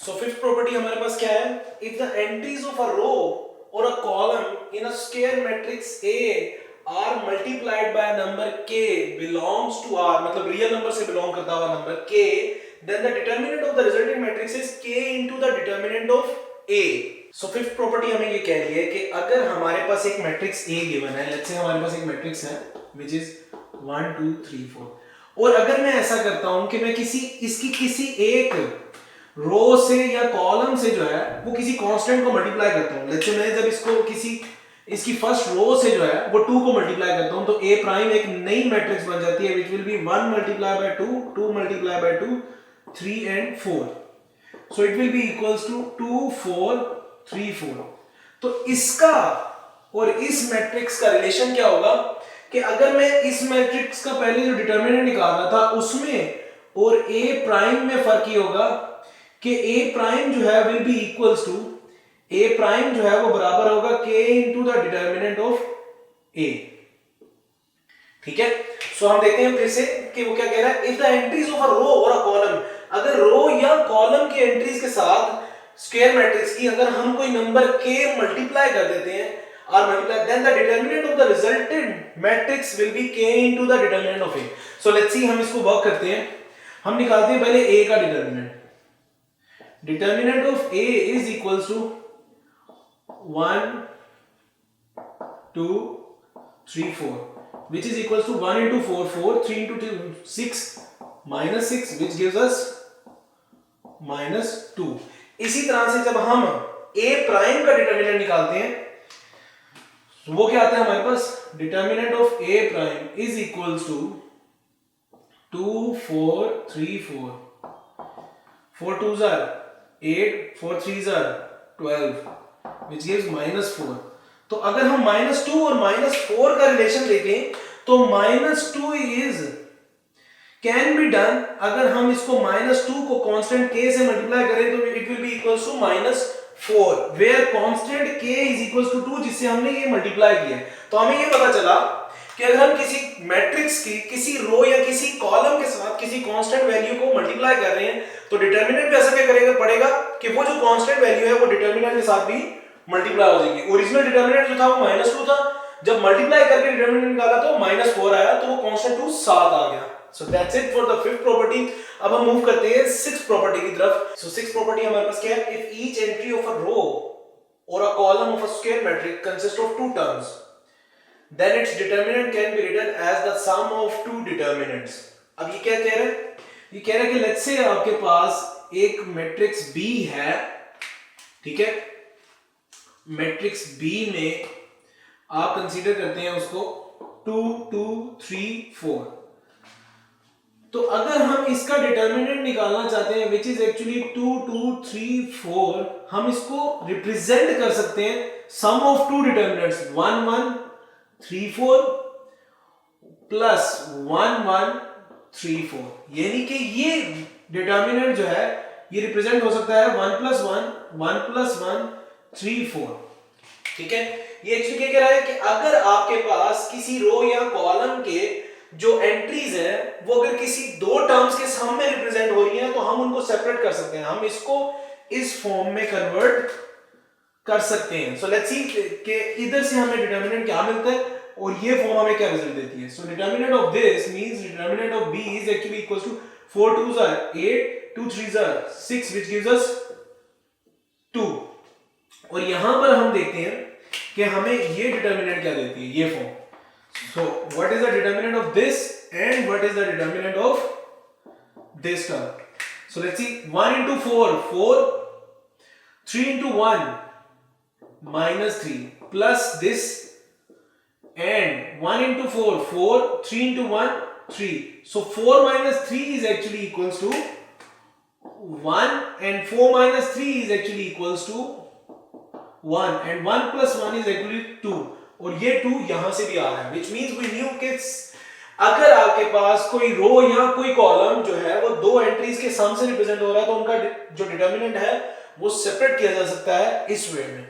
So fifth property हमारे पास क्या है, if the entries of a row or a column in a square matrix A are multiplied by a number k belongs to R, मतलब real number से belong करता हुआ number k, then the determinant of the resulting matrix is k into the determinant of A. So fifth property हमें ये कह रही है कि अगर हमारे पास एक मैट्रिक्स A गिवन है, लेट्स से हमारे पास एक मैट्रिक्स है व्हिच इज 1 2 3 4, और अगर मैं ऐसा करता हूं कि मैं इसकी किसी एक रो से या कॉलम से जो है वो किसी कांस्टेंट को मल्टीप्लाई करता हूं, लेट्स से मैं जब इसको इसकी फर्स्ट रो से जो है वो 2 को मल्टीप्लाई करता हूं तो A प्राइम एक नई मैट्रिक्स बन जाती है which will be 1 multiply by 2, 2 multiply by 2, 3 and 4. So it will be equals to 2 4 3 4. तो इसका और इस मैट्रिक्स का रिलेशन क्या होगा कि अगर मैं इस मैट्रिक्स का पहले जो डिटरमिनेंट निकाल रहा था उसमें और A प्राइम में फर्क ये होगा कि A प्राइम जो है will be equals to, A prime जो है वो बराबर होगा K into the determinant of A. ठीक है, सो हम देखते हैं फिर से कि वो क्या कह रहा है, if the entries of a row or a column, अगर रो या कॉलम की एंट्रीज के साथ स्क्वायर मैट्रिक्स की अगर हम कोई नंबर k मल्टीप्लाई कर देते हैं और multiply, then the determinant of the resultant matrix will be k into the determinant of A. So let's see, हम इसको वर्क करते हैं, हम निकालते हैं पहले A का determinant of A is equals to 1 2 3 4 which is equals to 1 into 4 4, 3 into 2 6, minus 6 which gives us minus 2. इसी तरह से जब हम A प्राइम का डिटरमिनेंट निकालते हैं तो वो क्या आता है हमारे पास, determinant of A prime is equals to 2 4 3 4, 4 2s are 8, 4 3s are 12 which gives minus 4. तो अगर हम -2 और -4 का रिलेशन देखें तो -2 इज कैन बी डन, अगर हम इसको -2 को कांस्टेंट k से मल्टीप्लाई करें तो it will be equals to -4 where constant k is equals to 2 जिससे हमने ये मल्टीप्लाई किया है. तो हमें ये पता चला कि अगर हम किसी मैट्रिक्स की किसी रो या किसी कॉलम के साथ किसी कांस्टेंट वैल्यू को मल्टीप्लाई कर रहे हैं तो डिटरमिनेंट भी ऐसा क्या करेगा पड़ेगा कि वो जो कांस्टेंट वैल्यू है वो डिटरमिनेंट के साथ भी मल्टीप्लाई हो जाएगी. ओरिजिनल डिटरमिनेंट जो था वो -2 था, जब मल्टीप्लाई करके डिटरमिनेंट निकाला तो -4 आया तो वो कांस्टेंट 2 7 आ गया. So that's it for the fifth property. अब हम मूव करते हैं सिक्स्थ प्रॉपर्टी की तरफ. सो सिक्स्थ प्रॉपर्टी हमारे पास क्या है, if each entry of a row or a column of a square matrix consist of two terms then its determinant can be written as the sum of two determinants. अब ये क्या कह रहे हैं, ये कह रहे हैं कि लेट्स से आपके पास एक मैट्रिक्स B है, ठीक है, मैट्रिक्स B में आप कंसीडर करते हैं उसको 2 2 3 4. तो अगर हम इसका डिटरमिनेंट निकालना चाहते हैं विच इज एक्चुअली 2 2 3 4, हम इसको रिप्रेजेंट कर सकते हैं सम ऑफ टू डिटरमिनेंट्स 1 1 3 4 प्लस 1 1 3 4, यानी कि ये डिटरमिनेंट जो है ये रिप्रेजेंट हो सकता है 1 प्लस 1 1 प्लस 1 3 4. ठीक है, ये एक्चुअली क्या कह रहा है कि अगर आपके पास किसी रो या कॉलम के जो एंट्रीज है वो अगर किसी दो टर्म्स के सम में रिप्रेजेंट हो रही है तो हम उनको सेपरेट कर सकते हैं, हम इसको इस फॉर्म में कन्वर्ट कर सकते हैं. सो लेट्स सी कि इधर से हमें डिटरमिनेंट क्या मिलता है और ये फॉर्म हमें क्या रिजल्ट देती है. So determinant of this means determinant of B is actually equals to 4 2s are 8, 2 3s are 6 which gives us 2. और यहां पर हम देखते हैं कि हमें ये डिटरमिनेंट क्या देती है, ये form. So what is the determinant of this and what is the determinant of this term. So let's C, 1 into 4 4, 3 into 1 -3 plus this and 1 into 4 4, 3 into 1 3. So 4 minus 3 is actually equals to 1 and 4 minus 3 is actually equals to 1 and 1 plus 1 is actually 2 और ये 2 यहां से भी आ रहा है which means we knew कि अगर आपके पास कोई रो या कोई कॉलम जो है वो दो एंट्रीज के सम से रिप्रेजेंट हो रहा है तो उनका जो डिटरमिनेंट है वो सेपरेट किया जा सकता है इस वे में.